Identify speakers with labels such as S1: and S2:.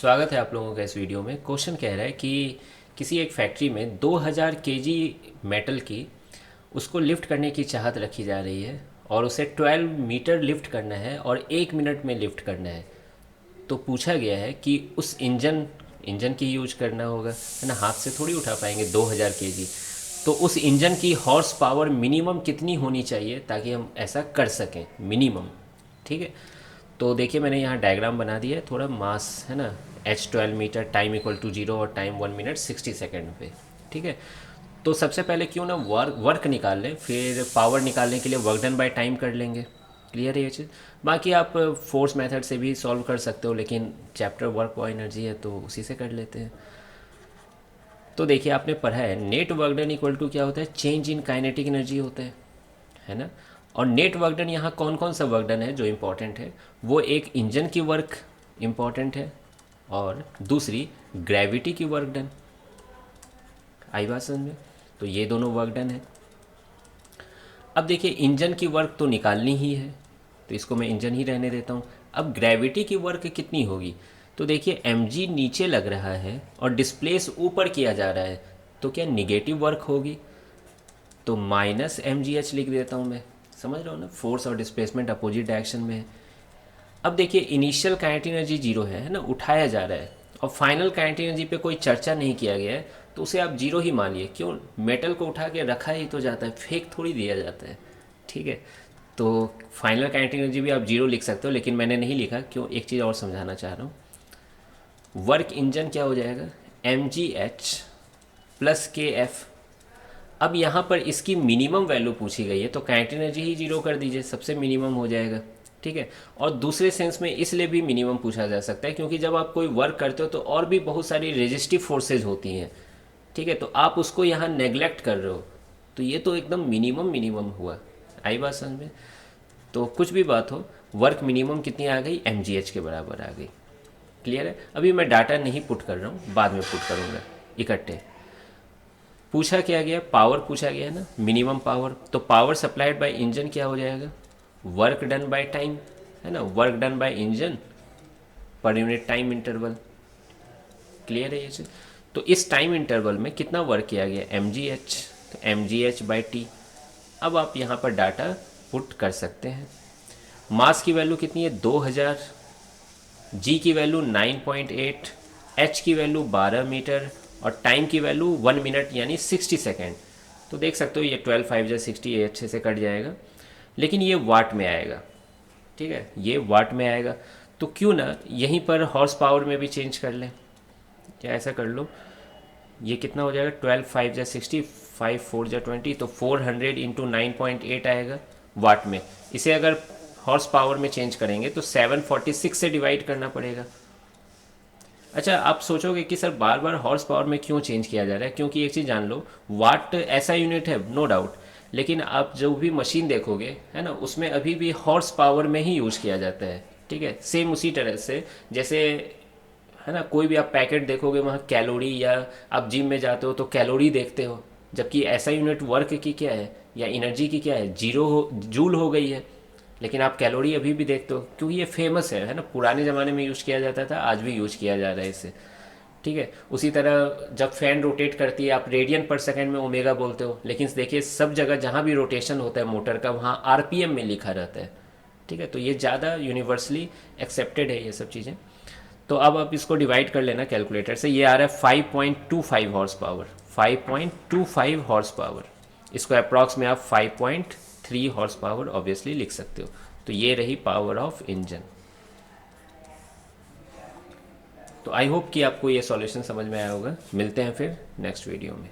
S1: स्वागत है आप लोगों का इस वीडियो में। क्वेश्चन कह रहा है कि किसी एक फैक्ट्री में 2000 केजी मेटल की उसको लिफ्ट करने की चाहत रखी जा रही है और उसे 12 मीटर लिफ्ट करना है और 1 मिनट में लिफ्ट करना है। तो पूछा गया है कि उस इंजन इंजन की यूज करना होगा, है ना, हाथ से थोड़ी उठा पाएंगे 2000 केजी। तो उस इंजन की हॉर्स पावर मिनिमम कितनी होनी चाहिए ताकि हम ऐसा कर सकें मिनिमम। ठीक है, तो देखिए मैंने यहाँ डायग्राम बना दिया है, थोड़ा मास है ना, H12 metre, time equal to 0 और टाइम 1 मिनट 60 सेकेंड पे। ठीक है, तो सबसे पहले क्यों ना वर्क निकाल लें, फिर पावर निकालने के लिए वर्क डन बाय टाइम कर लेंगे। क्लियर है ये चीज़। बाकी आप फोर्स मेथड से भी सॉल्व कर सकते हो, लेकिन चैप्टर वर्क और एनर्जी है तो उसी से कर लेते हैं। तो देखिए आपने पढ़ा है net work done equal to क्या होता है, चेंज इन काइनेटिक एनर्जी होता है ना। और नेट वर्क डन यहाँ कौन कौन सा वर्क डन है जो इम्पोर्टेंट है, वो एक इंजन की वर्क इम्पॉर्टेंट है और दूसरी ग्रेविटी की वर्क डन। आई बात समझ में। तो ये दोनों वर्क डन है। अब देखिए इंजन की वर्क तो निकालनी ही है, तो इसको मैं इंजन ही रहने देता हूँ। अब ग्रेविटी की वर्क कितनी होगी, तो देखिए mg नीचे लग रहा है और डिस्प्लेस ऊपर किया जा रहा है, तो क्या निगेटिव वर्क होगी, तो माइनस mgh लिख देता हूँ मैं। समझ रहा हूँ ना, फोर्स और डिस्प्लेसमेंट अपोजिट डायरेक्शन में है। अब देखिए इनिशियल काइनेटिक एनर्जी जीरो है ना, उठाया जा रहा है, और फाइनल काइनेटिक एनर्जी पे कोई चर्चा नहीं किया गया है, तो उसे आप जीरो ही मानिए। क्यों, मेटल को उठा के रखा ही तो जाता है, फेक थोड़ी दिया जाता है। ठीक है, तो फाइनल काइनेटिक एनर्जी भी आप जीरो लिख सकते हो, लेकिन मैंने नहीं लिखा। क्यों, एक चीज़ और समझाना चाह रहा हूँ। वर्क इंजन क्या हो जाएगा, mgh प्लस के एफ। अब यहाँ पर इसकी मिनिमम वैल्यू पूछी गई है, तो काइनेटिक एनर्जी ही जीरो कर दीजिए, सबसे मिनिमम हो जाएगा। ठीक है, और दूसरे सेंस में इसलिए भी मिनिमम पूछा जा सकता है क्योंकि जब आप कोई वर्क करते हो तो और भी बहुत सारी रेजिस्टिव फोर्सेज होती हैं। ठीक है, तो आप उसको यहाँ नेग्लेक्ट कर रहे हो, तो ये तो एकदम मिनिमम मिनिमम हुआ। आई बात समझ में। तो कुछ भी बात हो, वर्क मिनिमम कितनी आ गई, mgh के बराबर आ गई। क्लियर है। अभी मैं डाटा नहीं पुट कर रहा हूँ, बाद में पुट करूँगा इकट्ठे। पूछा क्या गया, पावर पूछा गया है ना, मिनिमम पावर। तो पावर सप्लाइड बाय इंजन क्या हो जाएगा, वर्क डन बाय टाइम, है ना, work done by engine per unit time interval. Clear है ये चीज़। तो इस टाइम इंटरवल में कितना वर्क किया गया, mgh, तो mgh बाय टी। अब आप यहाँ पर डाटा पुट कर सकते हैं। मास की वैल्यू कितनी है, 2000, जी की वैल्यू 9.8, एच की वैल्यू 12 मीटर और टाइम की वैल्यू 1 मिनट यानी 60 सेकेंड। तो देख सकते हो ये 12 5 या 60, ये अच्छे से कट जाएगा, लेकिन ये वाट में आएगा। ठीक है, ये वाट में आएगा। तो क्यों ना यहीं पर हॉर्स पावर में भी चेंज कर लें, क्या ऐसा कर लो। ये कितना हो जाएगा, 12 5 या 60, 5 4 या 20, तो 400 इंटू 9.8 आएगा वाट में। इसे अगर हॉर्स पावर में चेंज करेंगे तो 746 से डिवाइड करना पड़ेगा। अच्छा, आप सोचोगे कि सर बार बार हॉर्स पावर में क्यों चेंज किया जा रहा है, क्योंकि एक चीज़ जान लो, वाट ऐसा यूनिट है नो डाउट, लेकिन आप जो भी मशीन देखोगे, है ना, उसमें अभी भी हॉर्स पावर में ही यूज किया जाता है। ठीक है, सेम उसी तरह से जैसे, है ना, कोई भी आप पैकेट देखोगे वहाँ कैलोरी, या आप जिम में जाते हो तो कैलोरी देखते हो, जबकि ऐसा यूनिट वर्क की क्या है या एनर्जी की क्या है, जीरो हो, जूल हो गई है। लेकिन आप कैलोरी अभी भी देखते हो क्योंकि ये फेमस है ना, पुराने ज़माने में यूज़ किया जाता था, आज भी यूज़ किया जा रहा है इसे। ठीक है, उसी तरह जब फैन रोटेट करती है आप रेडियन पर सेकंड में ओमेगा बोलते हो, लेकिन देखिए सब जगह जहाँ भी रोटेशन होता है मोटर का वहाँ आरपीएम में लिखा रहता है। ठीक है, तो ये ज़्यादा यूनिवर्सली एक्सेप्टेड है ये सब चीज़ें। तो अब आप इसको डिवाइड कर लेना कैलकुलेटर से, ये आ रहा है 5.25 हॉर्स पावर, 5.25 हॉर्स पावर। इसको अप्रॉक्स में आप 5.3 हॉर्स पावर ऑब्वियसली लिख सकते हो। तो ये रही पावर ऑफ इंजन। तो आई होप कि आपको ये सॉल्यूशन समझ में आया होगा। मिलते हैं फिर नेक्स्ट वीडियो में।